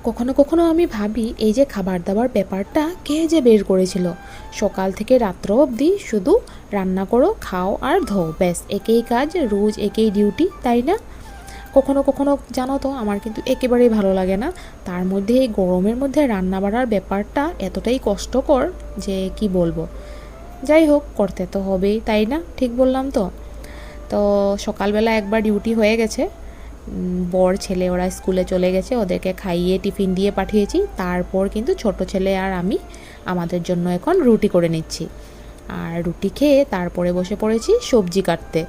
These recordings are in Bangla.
কখনো কখনো আমি ভাবি এই যে খাবার দাবার ব্যাপারটা কে যে বের করেছিল। সকাল থেকে রাত্র অবধি শুধু রান্না করো, খাও আর ধোও, ব্যাস একই কাজ, রোজ একই ডিউটি, তাই না? কখনো কখনো জানো তো আমার কিন্তু একেবারেই ভালো লাগে না। তার মধ্যে এই গরমের মধ্যে রান্না বাড়ার ব্যাপারটা এতটাই কষ্টকর যে কি বলবো। যাই হোক, করতে তো হবেই, তাই না? ঠিক বললাম তো? তো সকালবেলা একবার ডিউটি হয়ে গেছে, বর ছেলে ওরা স্কুলে চলে গেছে, ওদেরকে খাইয়ে টিফিন দিয়ে পাঠিয়েছি। তারপর কিন্তু ছোট ছেলে আর আমি আমাদের জন্য এখন রুটি করে নিচ্ছি। আর রুটি খেয়ে তারপরে বসে পড়েছি সবজি কাটতে।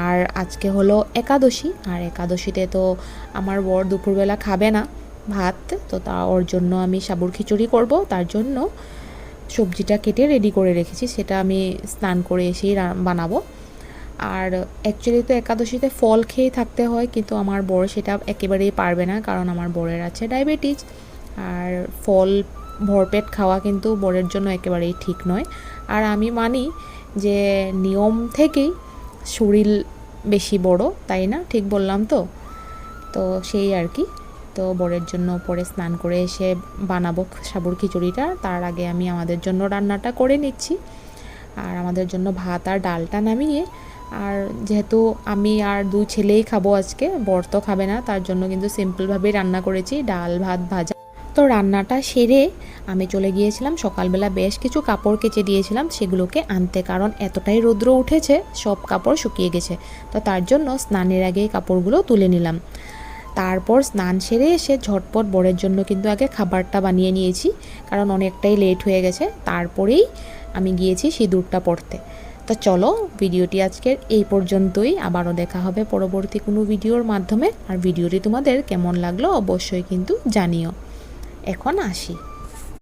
আর আজকে হলো একাদশী, আর একাদশীতে তো আমার বর দুপুরবেলা খাবে না ভাত, তো তা ওর জন্য আমি সাবুর খিচুড়ি করব। তার জন্য সবজিটা কেটে রেডি করে রেখেছি, সেটা আমি স্নান করে এসেই বানাবো। আর অ্যাকচুয়ালি তো একাদশীতে ফল খেয়ে থাকতে হয়, কিন্তু আমার বর সেটা একেবারেই পারবে না, কারণ আমার বরের আছে ডায়াবেটিস। আর ফল ভরপেট খাওয়া কিন্তু বরের জন্য একেবারেই ঠিক নয়। আর আমি মানি যে নিয়ম থেকেই শরীর বেশি বড়, তাই না? ঠিক বললাম তো? তো সেই আর কি। তো বরের জন্য পরে স্নান করে এসে বানাবো সাবুর খিচুড়িটা, তার আগে আমি আমাদের জন্য রান্নাটা করে নিচ্ছি। আর আমাদের জন্য ভাত আর ডালটা নামিয়ে, আর যেহেতু আমি আর দুই ছেলেই খাবো আজকে, বর তো খাবে না, তার জন্য কিন্তু সিম্পলভাবেই রান্না করেছি, ডাল ভাত ভাজা। তো রান্নাটা সেরে আমি চলে গিয়েছিলাম সকালবেলা, বেশ কিছু কাপড় কেচে দিয়েছিলাম সেগুলোকে আনতে, কারণ এতটাই রৌদ্র উঠেছে সব কাপড় শুকিয়ে গেছে। তো তার জন্য স্নানের আগেই কাপড়গুলো তুলে নিলাম। তারপর স্নান সেরে এসে ঝটপট বরের জন্য কিন্তু আগে খাবারটা বানিয়ে নিয়েছি, কারণ অনেকটাই লেট হয়ে গেছে। তারপরেই আমি গিয়েছি সিঁদুরটা পরতে। তো চলো, ভিডিওটি আজকের এই পর্যন্তই। আবারও দেখা হবে পরবর্তী কোনো ভিডিওর মাধ্যমে। আর ভিডিওটি তোমাদের কেমন লাগলো অবশ্যই কিন্তু জানিও। এখন আসি।